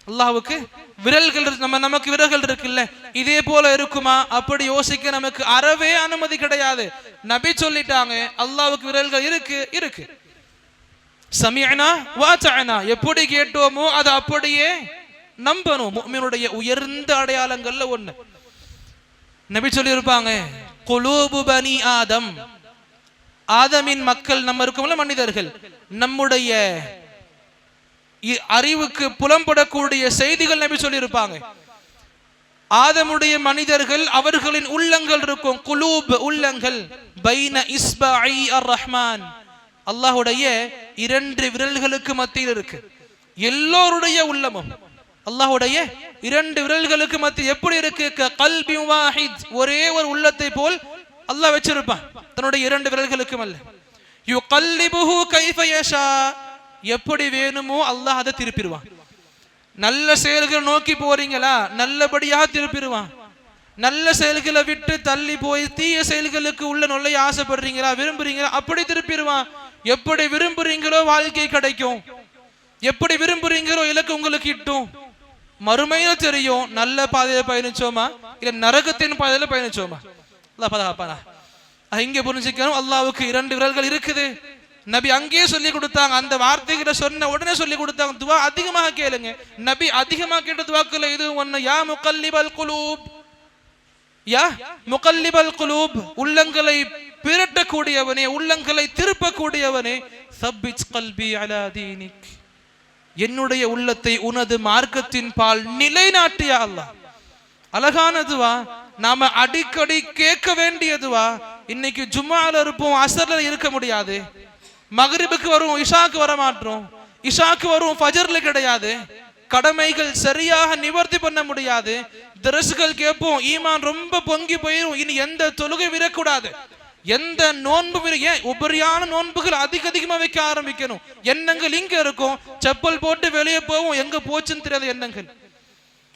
அல்லாஹ்வுக்கு விரல்கள், நமக்கு விரல்கள் இருக்குல்ல, இதே போல இருக்குமா? அப்படி யோசிக்க நமக்கு அறவே அனுமதி கிடையாது. நபி சொல்லிட்டாங்க, அல்லாஹ்வுக்கு விரல்கள் இருக்கு. சமிஅனா வ அத்தஅனா, எப்படி கேட்டோமோ அதை அப்படியே நம்பணும். முஃமினுடைய உயர்ந்த அடையாளங்கள்ல ஒண்ணு. நபி சொல்லி இருப்பாங்க, குலூபு பனி ஆதம், ஆதமின் மக்கள், நம்ம இருக்கோம்ல மனிதர்கள், நம்முடைய அறிவுக்கு புலம்படக்கூடிய செய்திகள் நபி சொல்லி இருப்பாங்க. ஆதமுடைய மனிதர்கள் அவர்களின் உள்ளங்கள் இருக்கும், குலூப் உள்ளங்கள், பைன இஸ்பாஇ அர் ரஹ்மான், அல்லாஹ்வுடைய 2 விரல்களுக்கு மத்தியில் இருக்கு. எல்லோருடைய உள்ளமும் அல்லாஹ்வுடைய 2 விரல்களுக்கு மத்தியில் எப்படி இருக்கு? கல்பி வாஹித், ஒரே ஒரு உள்ளத்தை போல் அல்லாஹ் வச்சிருப்பான் தன்னுடைய 2 விரல்களுக்கும். அல்ல யுகல்லிபுஹு கைஃப யஷா, எப்படி வேணுமோ அல்லாஹ் அதை திருப்பிடுவான். நல்ல செயல்களை நோக்கி போறீங்களா, நல்லபடியாக திருப்பிடுவான். நல்ல செயல்களை விட்டு தள்ளி போய் தீய செயல்களுக்கு உள்ள நுழைய ஆசைப்படுறீங்களா, விரும்புறீங்களா, அப்படி திருப்பிடுவான். எப்படி விரும்புறீங்களோ வாழ்க்கை கிடைக்கும், எப்படி விரும்புறீங்களோ இலக்கு உங்களுக்கு இட்டும். மறுமையில தெரியும் நல்ல பாதையில பயணிச்சோமா இல்ல நரகத்தின் பாதையில பயணிச்சோமா. அல்லாஹ் பாதுகாப்பானா. இங்க புரிஞ்சுக்கணும், அல்லாஹ்வுக்கு 2 விரல்கள் இருக்குது. நபி அங்கேயே சொல்லி கொடுத்தாங்க. அந்த வார்த்தைகளை சொன்ன உடனே சொல்லி கொடுத்தாங்க, துவா அதிகமாக கேளுங்க. நபி அதிகமாக கேட்ட துவாக்கள் இது ஒண்ணு, யா முகல்லிபல் குலூப், யா முகல்லிபல் குலூப், உள்ளங்களை பிரட்டக்கூடியவனே, உள்ளங்களை திருப்பக்கூடியவனே, சப்பித் கல்பி அலா தீனிக், என்னுடைய உள்ளத்தை உனது மார்க்கத்தின் பால் நிலைநாட்டியா அல்லாஹ். அழகான துவா, நாம அடிக்கடி கேட்க வேண்டியதுவா. இன்னைக்கு ஜும்மால இருப்போம், அசர்ல இருக்க முடியாது, மகரிபுக்கு வரும், இஷாக்கு வர மாட்டோம், இஷாக்கு வரும், ஃபஜர்ல கிடையாது, கடமைகள் சரியாக நிவர்த்தி பண்ண முடியாது, தரசுகள் கேட்போம், ஈமான் ரொம்ப பொங்கி போயிடும், இனி எந்த தொழுகை விடக்கூடாது, எந்த நோன்பு ஏன் உபரியான நோன்புகள் அதிகமா வைக்க ஆரம்பிக்கணும். எண்ணங்கள் இங்க இருக்கும், செப்பல் போட்டு வெளியே போவோம், எங்க போச்சுன்னு தெரியாத எண்ணங்கள்.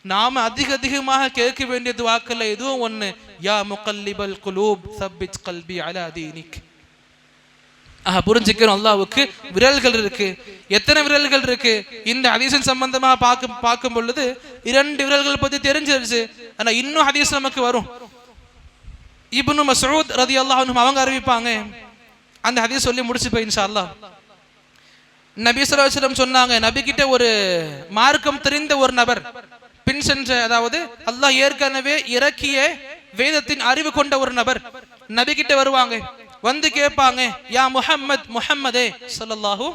நாம அதிகமாக கேட்க வேண்டிய துஆக்கள் இதுவும் ஒண்ணு, யா முகல்லிபல் குலூப் சப்பித் கல்பி அலா தீனிக். புரிஞ்சுக்கணும், அல்லாஹ்வுக்கு விரல்கள் இருக்கு. எத்தனை விரல்கள் இருக்கு? இந்த ஹதீஸின் சம்பந்தமாக பார்க்கும் பொழுது 2 விரல்கள் பத்தி தெரிஞ்சிருச்சு. ஆனா இன்னும் ஹதீஸ் நமக்கு வரும். இப்னு மஸ்ஊத் ரலியல்லாஹு அன்ஹு அவங்க அறிவிப்பாங்க. அந்த ஹதீஸ் சொல்லி முடிச்சு போய் இன்ஷா அல்லாஹ். நபி ஸல்லல்லாஹு அலைஹி வஸல்லம் சொன்னாங்க, நபி கிட்ட ஒரு மார்க்கம் தெரிந்த ஒரு நபர் பின் சென்ற, அதாவது அல்லாஹ் ஏற்கனவே இறக்கிய வேதத்தின் அறிவு கொண்ட ஒரு நபர் நபி கிட்ட வருவாங்க. வந்து கேட்பாங்க, யா முஹம்மத், முஹம்மதே ஸல்லல்லாஹு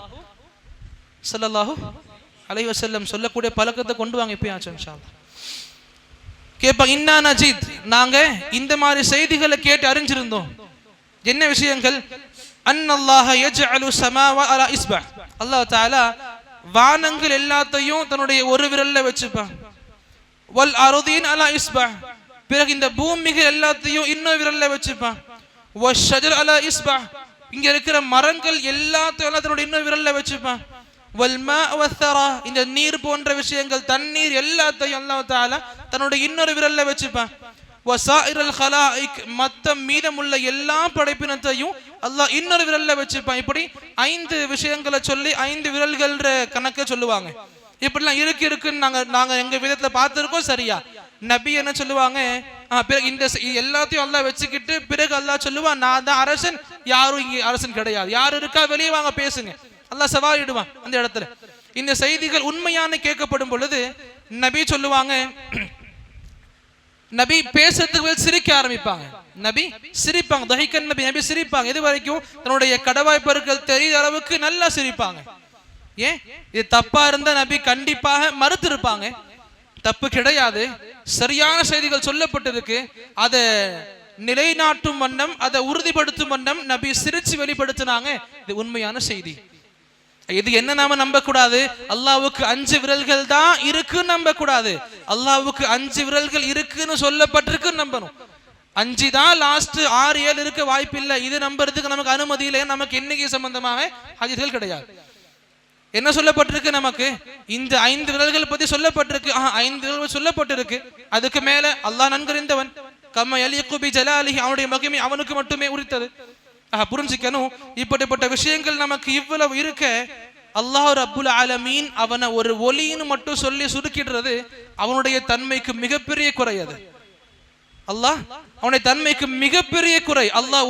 அலைஹி வஸல்லம் சொல்லக்கூடிய பழக்கத்தை கொண்டு வாங்க இப்பயாச்சும் இன்ஷா அல்லாஹ். கேட்பாங்க, இன்னா நஜீத், நாங்க இந்த மாதிரி செய்திகளை கேட்டு அறிஞ்சிருந்தோம். என்ன விஷயங்கள்? அன்னல்லாஹ யஜ்அலு ஸமாவா அலா இஸ்பா, அல்லாஹ் தஆலா வானங்கள் எல்லாத்தையும் தன்னுடைய ஒரு விரல்ல வச்சுப்பான். வல் அர்தீன் அலா இஸ்பா, பிறகு இந்த பூமிகள் எல்லாத்தையும் இன்னொரு விரல்ல வச்சுப்பான். வஷ்ஷஜர் அலா இஸ்பா, இங்க இருக்கிற மரங்கள் எல்லாத்தையும் தன்னுடைய இன்னொரு விரல்ல வச்சுப்பான். வல்மா வஸ்ஸரா, இந்த நீர் போன்ற விஷயங்கள், தண்ணீர் எல்லாத்தையும் அல்லாஹ் தஆலா தன்னுடைய இன்னொரு விரல்ல வச்சுப்பான். வஸாயிரல் ஹலாயிக், மத்த மீதமுள்ள எல்லா படைப்பினத்தையும் அல்லாஹ் இன்னொரு விரல்ல வச்சுப்பான். இப்படி 5 விஷயங்களை சொல்லி 5 விரல்கள்ன்ற கணக்க சொல்லுவாங்க. இப்படிலாம் இருக்குன்னு நாங்க எங்க விதத்துல பார்த்திருக்கோம். சரியா? நபி என்ன சொல்லுவாங்க, பிறகு இந்த எல்லாத்தையும் அல்லாஹ் வச்சுக்கிட்டு பிறகு அல்லாஹ் சொல்லுவான், நான் தான் அரசன், யாரும் இங்க அரசன் கிடையாது, யாரு இருக்கா வெளியே வாங்க பேசுங்க, அல்லாஹ் சவாலிடுவான் அந்த இடத்துல. இந்த செய்திகள் உண்மையான கேட்கப்படும் பொழுது நபி சொல்லுவாங்க, நபி பேசுறதுக்கு சிரிக்க ஆரம்பிப்பாங்க. நபி சிரிப்பாங்க, தஹிகன் நபி, நபி சிரிப்பாங்க. இது வரைக்கும் தன்னுடைய கடவாய் பொருட்கள் தெரியாத அளவுக்கு நல்லா சிரிப்பாங்க. ஏன்? இது தப்பா இருந்தா நபி கண்டிப்பாக மறுத்து இருப்பாங்க. தப்பு கிடையாது, சரியான செய்திகள் சொல்லப்பட்டிருக்கு, அதை நிலைநாட்டும் வண்ணம், அதை உறுதிப்படுத்தும் வண்ணம் நபி சிரிச்சு வெளிப்படுத்தினாங்க. இது உண்மையான செய்தி. இது என்ன நாம நம்ப கூடாது, அல்லாஹ்வுக்கு 5 விரல்கள் தான் இருக்குன்னு நம்ப கூடாது. அல்லாஹ்வுக்கு 5 விரல்கள் இருக்குன்னு சொல்லப்பட்டிருக்குன்னு நம்பணும். 5 தான் லாஸ்ட், 6 7 இருக்க வாய்ப்பு இல்லை. இது நம்புறதுக்கு நமக்கு அனுமதி இல்லை. நமக்கு எண்ணிக்கை சம்பந்தமாக ஹதீஸ்கள் கிடையாது. என்ன சொல்லப்பட்டிருக்கு? நமக்கு இந்த 5 விரல்கள் பத்தி சொல்லப்பட்டிருக்கு. 5 விரல்கள் சொல்லப்பட்டிருக்கு. அதுக்கு மேல அல்லாஹ் நன்கறிந்தவன், கம்ம யலீகு பி ஜலாலிஹி, அவனுடைய மகிமை அவனுக்கு மட்டுமே உரித்தது. புரிஞ்சுக்கணும், இப்படிப்பட்ட விஷயங்கள் நமக்கு இவ்வளவு இருக்க அல்லாஹ் ரப்புல் ஆலமீன் அவனை ஒரு ஒலின்னு மட்டும் சொல்லி சுருக்கிடுறது அவனுடைய தன்மைக்கு மிகப்பெரிய குறை. அது அல்லாஹ் அவனுடைய தன்மைக்கு மிகப்பெரிய குறை. அல்லாஹ்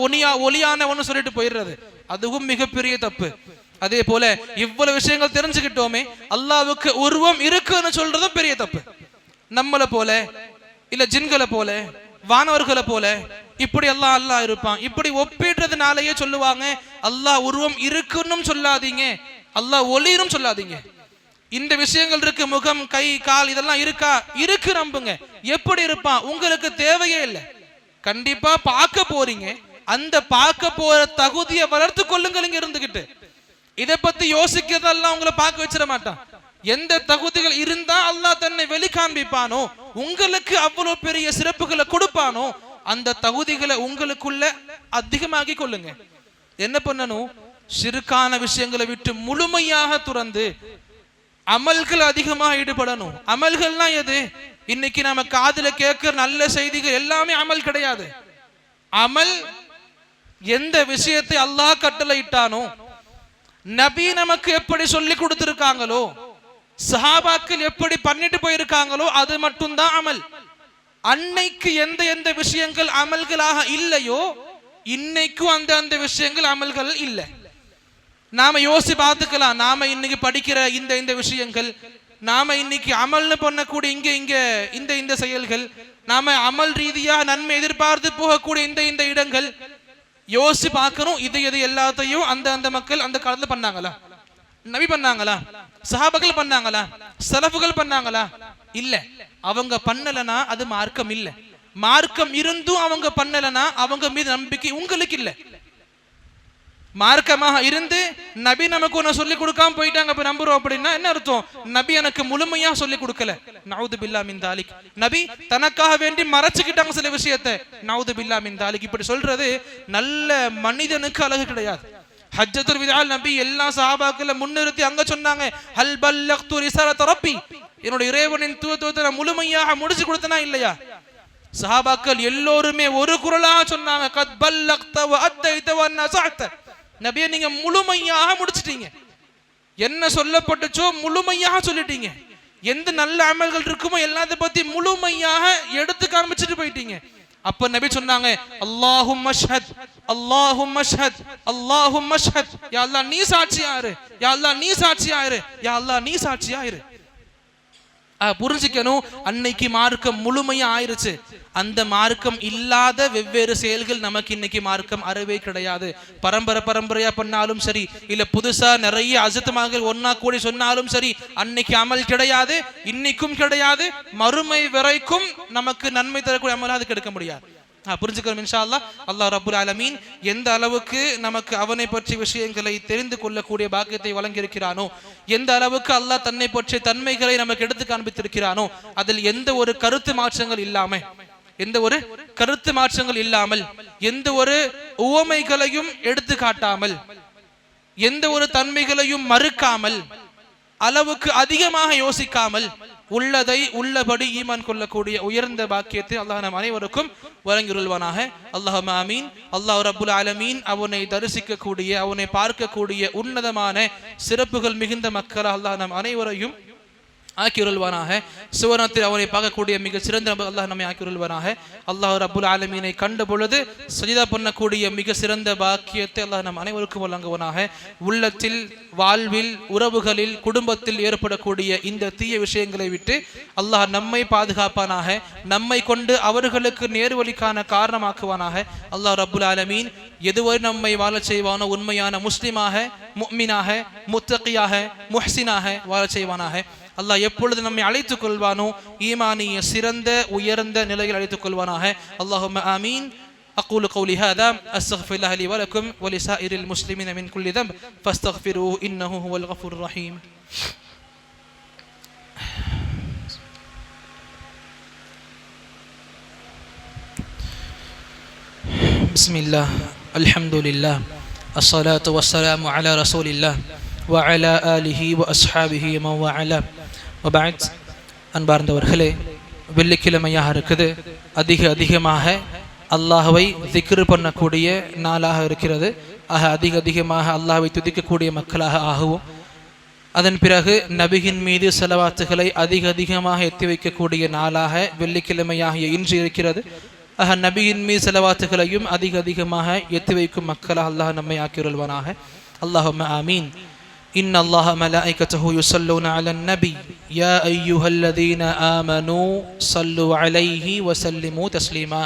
ஒலியானவன்னு சொல்லிட்டு போயிடுறது அதுவும் மிகப்பெரிய தப்பு. அதே போல இவ்வளவு விஷயங்கள் தெரிஞ்சுக்கிட்டோமே, அல்லாஹ்வுக்கு உருவம் இருக்குன்னு சொல்றதும் பெரிய தப்பு. நம்மளை போல இல்ல ஜின்களை போல வானவர்களை போல இப்படி அல்லாஹ் இருப்பான் இப்படி ஒப்பிடுறதுனாலயே சொல்லுவாங்க, அல்லாஹ் உருவம் இருக்குன்னு சொல்லாதீங்க, அல்லாஹ் ஒளிரும் சொல்லாதீங்க. இந்த விஷயங்கள் இருக்கு, முகம், கை, கால் இதெல்லாம் இருக்கா? இருக்கு, நம்புங்க. எப்படி இருப்பான் உங்களுக்கு தேவையே இல்லை. கண்டிப்பா பார்க்க போறீங்க, அந்த பார்க்க போற தகுதியை வளர்த்து கொள்ளுங்கள். இங்க இருந்துகிட்டு இதை பத்தி யோசிக்கிறதெல்லாம் உங்களை பார்க்க வச்சிட மாட்டான். எந்த தகுதிகள் இருந்தா அல்லாஹ் தன்னை வெளிக்காண்பிப்பானோ, உங்களுக்கு அவ்வளவு பெரிய சிறப்புகளை கொடுப்பானோ, அந்த தகுதிகளை உங்களுக்குள்ள அதிகமாக்கி கொள்ளுங்க. என்ன பண்ணணும்? ஷிர்கான விஷயங்களை விட்டு முழுமையாக துறந்து அமல்கள் அதிகமாக ஈடுபடணும். அமல்கள்னா எது? இன்னைக்கு நம்ம காதுல கேட்கிற நல்ல செய்திகள் எல்லாமே அமல் கிடையாது. அமல் எந்த விஷயத்தை அல்லாஹ் கட்டளையிட்டானோ, நபி நமக்கு எப்படி சொல்லி கொடுத்திருக்காங்களோ, சஹாபாக்கள் எப்படி பண்ணிட்டு போயிருக்காங்களோ, அது மட்டும்தான் அமல். அன்னைக்கு எந்த எந்த விஷயங்கள் அமல்களாக இல்லையோ, இன்னைக்கும் அந்த விஷயங்கள் அமல்கள் இல்லை. நாம யோசி பார்த்துக்கலாம். நாம இன்னைக்கு படிக்கிற இந்த விஷயங்கள், நாம இன்னைக்கு அமல்னு பண்ணக்கூடிய இந்த செயல்கள், நாம அமல் ரீதியாக நன்மை எதிர்பார்த்து போகக்கூடிய இந்த இடங்கள் யோசி பார்க்கணும். இது எல்லாத்தையும் அந்த மக்கள் அந்த காலத்துல பண்ணாங்களா? நபி பண்ணாங்களா? சஹாபாக்கள் பண்ணாங்களா? சலஃபுகள் பண்ணாங்களா? இல்ல. அவங்க பண்ணலனா அது மார்க்கம் இல்ல. மார்க்கம் இருந்தும் அவங்க பண்ணலனா அவங்க மீது நம்பிக்கை உங்களுக்கு இல்ல. மார்க்கமாக இருந்து நபி நமக்கு ஒன்னு சொல்லி கொடுக்காம போயிட்டாங்க, அப்ப நம்புறோம் அப்படின்னா என்ன அர்த்தம்? நபி எனக்கு முழுமையா சொல்லி கொடுக்கல. நவுது பில்லா மின் தாலிக். நபி தனக்காக வேண்டி மறைச்சுக்கிட்டாங்க சில விஷயத்தை. நவுது பில்லா மின் தாலிக். இப்படி சொல்றது நல்ல மனிதனுக்கு அழகு கிடையாது. ஹஜ்ஜத்துல் விதால் நபி எல்லா சஹாபாக்களை முன்னிறுத்தி அங்க சொன்னாங்க, ஹல் பல்லக்து ரிஸாலத ரப்பி, என்னோட இறைவனின் தூதுவத்தை நான் முழுமையாக முடிச்சு கொடுத்தனா இல்லையா? சஹாபாக்கள் எல்லோருமே ஒரு குரலாக சொன்னாங்க, கத் பல்லக்த வ அத்தைத வ நஸஅத. நபியே நீங்க முழுமையாக முடிச்சிட்டீங்க, என்ன சொல்லப்பட்டுச்சோ முழுமையாக சொல்லிட்டீங்க. எந்த நல்ல அமல்கள் இருக்குமோ எல்லாத்த பத்தி முழுமையாக எடுத்து காமிச்சிட்டு போயிட்டீங்க. அப்ப நபி சொன்னாங்க, அல்லாஹும்ம ஷ்ஹத், அல்லாஹும்ம ஷ்ஹத், அல்லாஹும்ம ஷ்ஹத். யா அல்லாஹ் நீ சாட்சியாயிரு, யா அல்லாஹ் நீ சாட்சியாயிரு, யா அல்லாஹ் நீ சாட்சியாயிரு. புரிஞ்சுக்கணும், அன்னைக்கு மார்க்கம் முழுமையா ஆயிருச்சு. அந்த மார்க்கம் இல்லாத வெவ்வேறு செயல்கள் நமக்கு இன்னைக்கு மார்க்கம் அறவே கிடையாது. பரம்பரையா பண்ணாலும் சரி, இல்ல புதுசா நிறைய அஜத்துமாக ஒன்னா கூடி சொன்னாலும் சரி, அன்னைக்கு அமல் கிடையாது, இன்னைக்கும் கிடையாது, மறுமை வரைக்கும் நமக்கு நன்மை தரக்கூடிய அமல் அது கிடைக்க முடியாது. புரிஞ்சுக்கிறோம் இன்ஷா அல்லாஹ். அல்லாஹ் ரப்புல் ஆலமீன் எந்த அளவுக்கு நமக்கு அவனை பற்றிய விஷயங்களை தெரிந்து கொள்ளக்கூடிய பாக்கியத்தை வழங்கியிருக்கிறானோ, எந்த அளவுக்கு அல்லாஹ் தன்னை பற்றிய தன்மைகளை நமக்கு எடுத்து காண்பித்திருக்கிறானோ, அதில் எந்த ஒரு கருத்து மாற்றங்கள் இல்லாமல், எந்த ஒரு உவமைகளையும் எடுத்து காட்டாமல், எந்த ஒரு தன்மைகளையும் மறுக்காமல், அளவுக்கு அதிகமாக யோசிக்காமல், உள்ளதை உள்ளபடி ஈமான் கொள்ளக்கூடிய உயர்ந்த பாக்கியத்தை அல்லாஹ் நம் அனைவருக்கும் வழங்கியுள்வானாக. அல்லாஹும்ம ஆமீன். அல்லாஹ் ரப்புல் ஆலமீன் அவனை தரிசிக்கக்கூடிய, அவனை பார்க்கக்கூடிய உன்னதமான சிறப்புகள் மிகுந்த மக்கள் அல்லாஹ் நம் அனைவரையும் ஆக்கியுள்வானாக. சுவனத்தில் அவனை பார்க்கக்கூடிய மிக சிறந்த அல்லாஹ் நம்மை ஆக்கியுள்வானாக. அல்லாஹ் ரப்புல் ஆலமீனை கண்ட பொழுது சஜிதா பண்ணக்கூடிய மிக சிறந்த பாக்கியத்தை அல்லாஹ் நம் அனைவருக்கும் வழங்குவனாக. உள்ளத்தில், வாழ்வில், உறவுகளில், குடும்பத்தில் ஏற்படக்கூடிய இந்த தீய விஷயங்களை விட்டு அல்லாஹ் நம்மை பாதுகாப்பானாக. நம்மை கொண்டு அவர்களுக்கு நேர்வழிக்கான காரணமாக்குவானாக. அல்லாஹ் ரப்புல் ஆலமீன் எதுவரை நம்மை வாழச் செய்வானோ உண்மையான முஸ்லிமாக, முஃமினாக, முத்தகியாக, முஹ்சினாக வாழச் செய்வானாக. அல்லாஹ் எப்பொழுது நம்மை அழைத்துக் கொள்வானோ ஈமானிய சிறந்த உயர்ந்த நிலையில் அழைத்துக் கொள்வானாக. அல்லாஹும்ம ஆமீன். أقول قولي هذا أستغفر الله لي ولكم ولسائر المسلمين من كل ذنب فاستغفروه إنه هو الغفور الرحيم. بسم الله الحمد لله الصلاة والسلام على رسول الله وعلى آله وأصحابه ومن والاه وبعد. அன்பார்ந்தவர்களே, வெள்ளிக்கிழமையாக இருக்குது. அதிகமாக அல்லாஹ்வை திக்ர் பண்ணக்கூடிய நாளாக இருக்கிறது. அதிகமாக அல்லாஹ்வை துதிக்கக்கூடிய மக்களாக ஆகவும், அதன் பிறகு நபியின் மீது ஸலவாத்துகளை அதிகமாக எத்தி வைக்கக்கூடிய நாளாக வெள்ளிக்கிழமையாகிய இன்று இருக்கிறது. நபியின் மீது ஸலவாத்துகளையும் அதிகமாக எத்தி வைக்கும் மக்களாக அல்லாஹ் நம்மை ஆக்கியுள்வானாக. அல்லாஹும்ம ஆமீன். إن الله ملائكته يصلون على النبي يا أيها الذين آمنوا صلوا عليه وسلموا تسليما.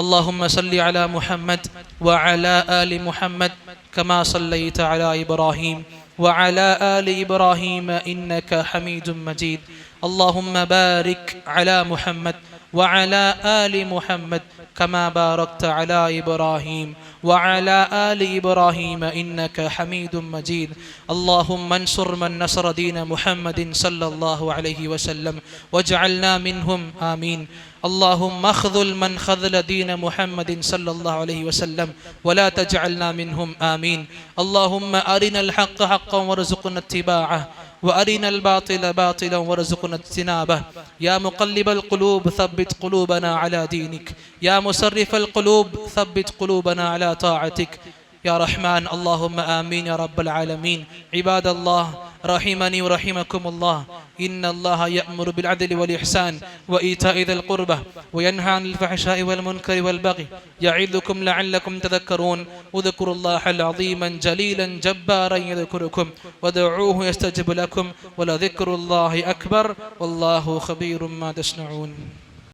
اللهم صل على محمد وعلى آل محمد كما صليت على إبراهيم وعلى آل إبراهيم إنك حميد مجيد. اللهم بارك على محمد وعلى آل محمد كما باركت على إبراهيم وعلى آل إبراهيم إنك حميد مجيد. اللهم انصر من نصر دين محمد صلى الله عليه وسلم واجعلنا منهم آمين. اللهم اخذل من خذل دين محمد صلى الله عليه وسلم ولا تجعلنا منهم آمين. اللهم أرنا الحق حقا وارزقنا اتباعه وأرنا الباطل باطلا وارزقنا اجتنابه. يا مقلب القلوب ثبت قلوبنا على دينك. يا مصرف القلوب ثبت قلوبنا على طاعتك يا رحمن. اللهم آمين يا رب العالمين. عباد الله رحمني ورحمكم الله، إن الله يأمر بالعدل والإحسان وإيتاء ذي القربى وينهى عن الفحشاء والمنكر والبغي يعظكم لعلكم تذكرون. اذكروا الله العظيم جليلا جبارا يذكركم ودعوه يستجب لكم ولذكر الله أكبر والله خبير ما تصنعون.